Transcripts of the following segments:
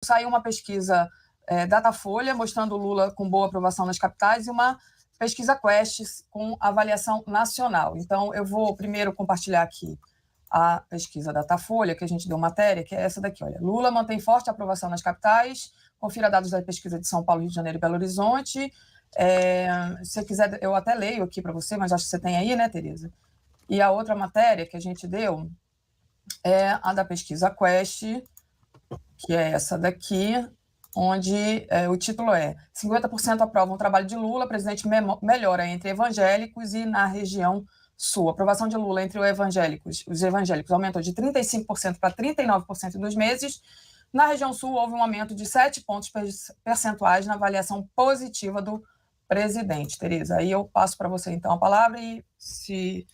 saiu uma pesquisa Datafolha, mostrando Lula com boa aprovação nas capitais, e uma pesquisa Quest com avaliação nacional. Então, eu vou primeiro compartilhar aqui a pesquisa Datafolha, que a gente deu matéria, que é essa daqui. Olha, Lula mantém forte aprovação nas capitais, confira dados da pesquisa de São Paulo, Rio de Janeiro e Belo Horizonte. Se você quiser, eu até leio aqui para você, mas acho que você tem aí, né, Tereza? E a outra matéria que a gente deu é a da pesquisa Quest, que é essa daqui, onde o título é 50% aprovam o trabalho de Lula, presidente melhora entre evangélicos e na região sul. A aprovação de Lula entre os evangélicos aumentou de 35% para 39% em 2 meses. Na região sul, houve um aumento de 7 pontos percentuais na avaliação positiva do presidente. Tereza, aí eu passo para você, então, a palavra e, se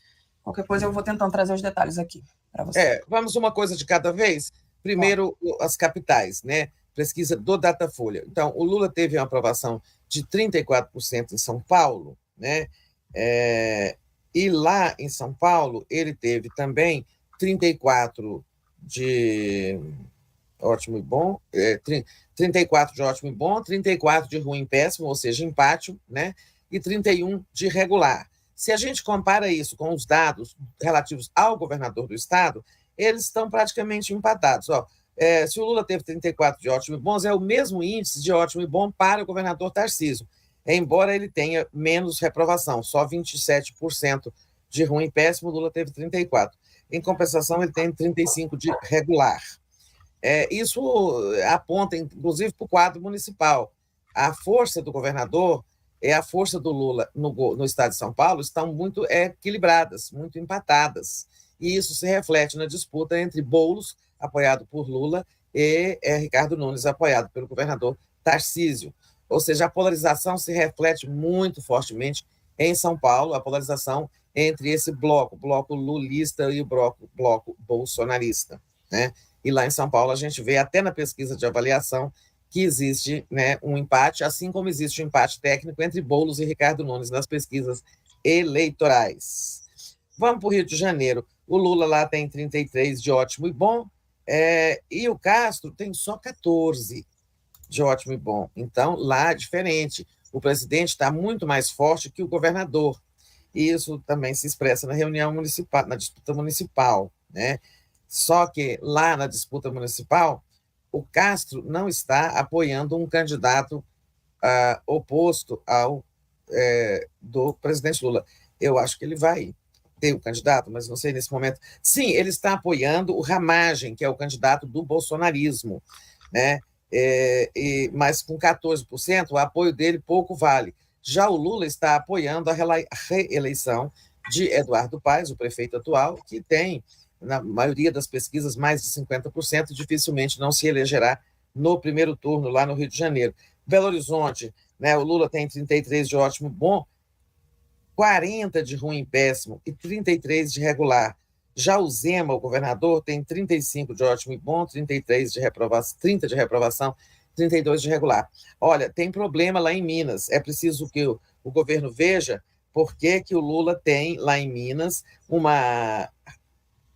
qualquer coisa, eu vou tentando trazer os detalhes aqui para você. Vamos uma coisa de cada vez. Primeiro, as capitais, né? Pesquisa do Datafolha. Então, o Lula teve uma aprovação de 34% em São Paulo, né? E lá em São Paulo, ele teve também 34% de ótimo e bom, 34% de ótimo e bom, 34% de ruim e péssimo, ou seja, empate, né? E 31% de regular. Se a gente compara isso com os dados relativos ao governador do estado, eles estão praticamente empatados. Se o Lula teve 34% de ótimo e bons, é o mesmo índice de ótimo e bom para o governador Tarcísio, embora ele tenha menos reprovação, só 27% de ruim e péssimo, o Lula teve 34%. Em compensação, ele tem 35% de regular. Isso aponta, inclusive, para o quadro municipal. A força do governador e a força do Lula no estado de São Paulo estão muito equilibradas, muito empatadas. E isso se reflete na disputa entre Boulos, apoiado por Lula, e Ricardo Nunes, apoiado pelo governador Tarcísio. Ou seja, a polarização se reflete muito fortemente em São Paulo, a polarização entre esse bloco, o bloco lulista e o bloco bolsonarista, né? E lá em São Paulo a gente vê até na pesquisa de avaliação que existe, né, um empate, assim como existe um empate técnico entre Boulos e Ricardo Nunes nas pesquisas eleitorais. Vamos para o Rio de Janeiro. O Lula lá tem 33% de ótimo e bom, e o Castro tem só 14% de ótimo e bom. Então, lá é diferente. O presidente está muito mais forte que o governador. E isso também se expressa na reunião municipal, na disputa municipal, né? Só que lá na disputa municipal, o Castro não está apoiando um candidato oposto ao do presidente Lula. Eu acho que ele vai ter o candidato, mas não sei nesse momento. Sim, ele está apoiando o Ramagem, que é o candidato do bolsonarismo, né? Mas com 14%, o apoio dele pouco vale. Já o Lula está apoiando a reeleição de Eduardo Paes, o prefeito atual, que tem, na maioria das pesquisas, mais de 50%, dificilmente não se elegerá no primeiro turno lá no Rio de Janeiro. Belo Horizonte, né, o Lula tem 33% de ótimo bom, 40% de ruim e péssimo e 33% de regular. Já o Zema, o governador, tem 35% de ótimo e bom, 33% de reprovação, 30% de reprovação, 32% de regular. Olha, tem problema lá em Minas. É preciso que o governo veja por que o Lula tem lá em Minas uma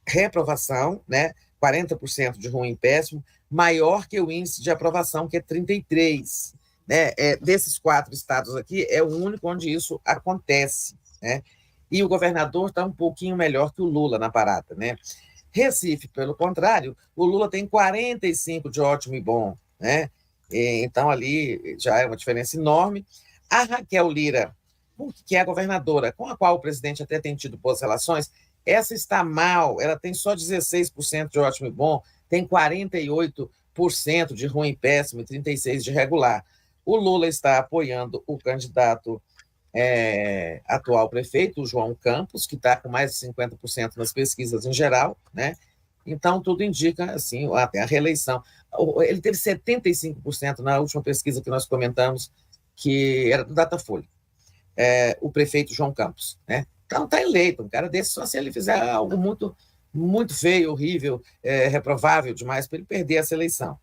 reprovação, né, 40% de ruim e péssimo, maior que o índice de aprovação, que é 33%. Né? Desses 4 estados aqui, é o único onde isso acontece, né? E o governador está um pouquinho melhor que o Lula na parada, né? Recife, pelo contrário, o Lula tem 45% de ótimo e bom, né? Então, ali já é uma diferença enorme. A Raquel Lira, que é a governadora, com a qual o presidente até tem tido boas relações, essa está mal, ela tem só 16% de ótimo e bom, tem 48% de ruim e péssimo e 36% de regular. O Lula está apoiando o candidato atual prefeito, o João Campos, que está com mais de 50% nas pesquisas em geral, né? Então, tudo indica, assim, até a reeleição. Ele teve 75% na última pesquisa que nós comentamos, que era do Datafolha, o prefeito João Campos, né? Então, está eleito. Um cara desse, só se ele fizer algo muito, muito feio, horrível, reprovável demais, para ele perder essa eleição.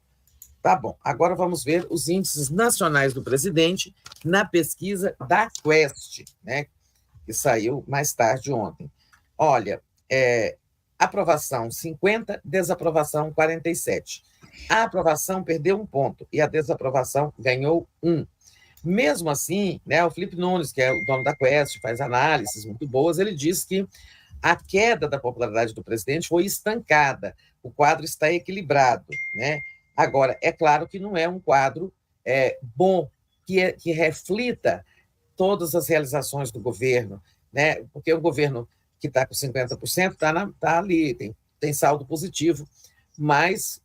Tá bom, agora vamos ver os índices nacionais do presidente na pesquisa da Quest, né, que saiu mais tarde ontem. Olha, aprovação 50%, desaprovação 47%. A aprovação perdeu 1 ponto e a desaprovação ganhou 1. Mesmo assim, né, o Felipe Nunes, que é o dono da Quest, faz análises muito boas, ele diz que a queda da popularidade do presidente foi estancada, o quadro está equilibrado, né? Agora, é claro que não é um quadro bom, que reflita todas as realizações do governo, né? Porque o governo que está com 50% está ali, tem saldo positivo, mas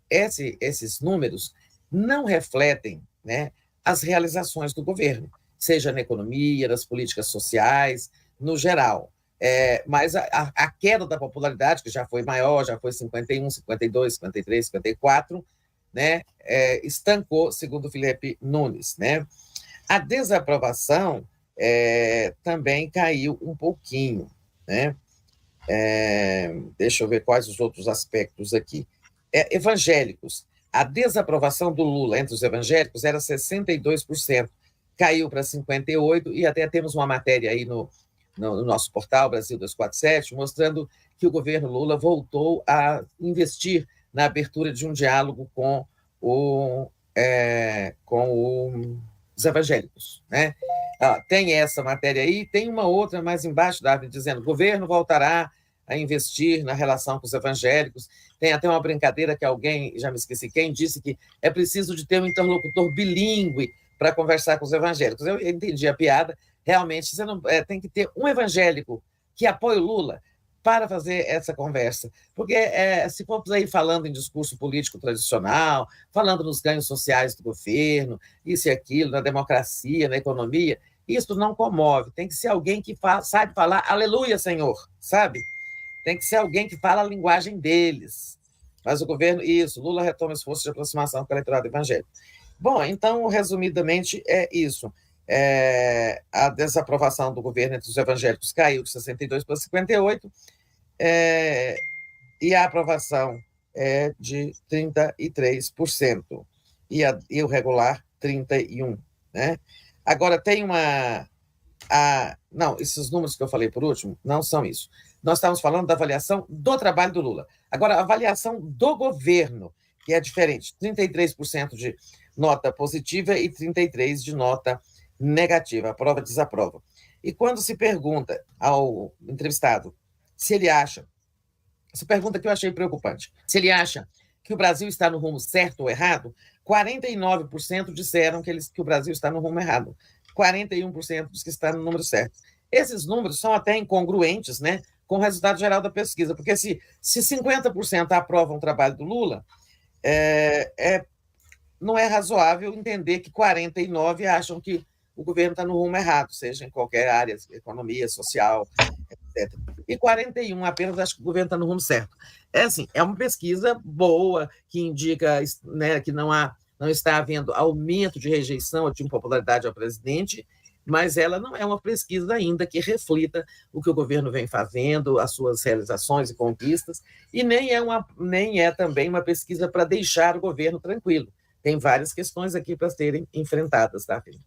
esses números não refletem, né, as realizações do governo, seja na economia, nas políticas sociais, no geral. Mas a queda da popularidade, que já foi maior, já foi 51, 52, 53, 54, né, estancou, segundo o Felipe Nunes, né? A desaprovação também caiu um pouquinho, né? Deixa eu ver quais os outros aspectos aqui. Evangélicos. A desaprovação do Lula entre os evangélicos era 62%, caiu para 58%, e até temos uma matéria aí no nosso portal, Brasil 247, mostrando que o governo Lula voltou a investir na abertura de um diálogo com os evangélicos, né? Tem essa matéria aí, tem uma outra mais embaixo, Davi, dizendo: o governo voltará a investir na relação com os evangélicos. Tem até uma brincadeira que alguém, já me esqueci quem, disse que é preciso de ter um interlocutor bilíngue para conversar com os evangélicos. Eu entendi a piada. Realmente, você não tem que ter um evangélico que apoie o Lula para fazer essa conversa. Porque se formos aí falando em discurso político tradicional, falando nos ganhos sociais do governo, isso e aquilo, na democracia, na economia, isso não comove. Tem que ser alguém que sabe falar aleluia, Senhor, sabe? Tem que ser alguém que fala a linguagem deles. Mas o governo, Lula retoma esforço de aproximação com o eleitorado evangélico. Bom, então, resumidamente, é isso. A desaprovação do governo entre os evangélicos caiu de 62% para 58%, e a aprovação é de 33%, e o regular, 31%. Né? Agora, tem não, esses números que eu falei por último não são isso. Nós estamos falando da avaliação do trabalho do Lula. Agora, a avaliação do governo, que é diferente, 33% de nota positiva e 33% de nota negativa, aprova, desaprova. E quando se pergunta ao entrevistado se ele acha, essa pergunta que eu achei preocupante, se ele acha que o Brasil está no rumo certo ou errado, 49% disseram que o Brasil está no rumo errado, 41% diz que está no número certo. Esses números são até incongruentes, né, com o resultado geral da pesquisa, porque se 50% aprovam o trabalho do Lula, não é razoável entender que 49% acham que o governo está no rumo errado, seja em qualquer área, economia, social, etc. E 41% apenas acham que o governo está no rumo certo. É uma pesquisa boa, que indica, né, que não está havendo aumento de rejeição ou de impopularidade ao presidente, mas ela não é uma pesquisa ainda que reflita o que o governo vem fazendo, as suas realizações e conquistas, e nem é também uma pesquisa para deixar o governo tranquilo. Tem várias questões aqui para serem enfrentadas, tá, filho?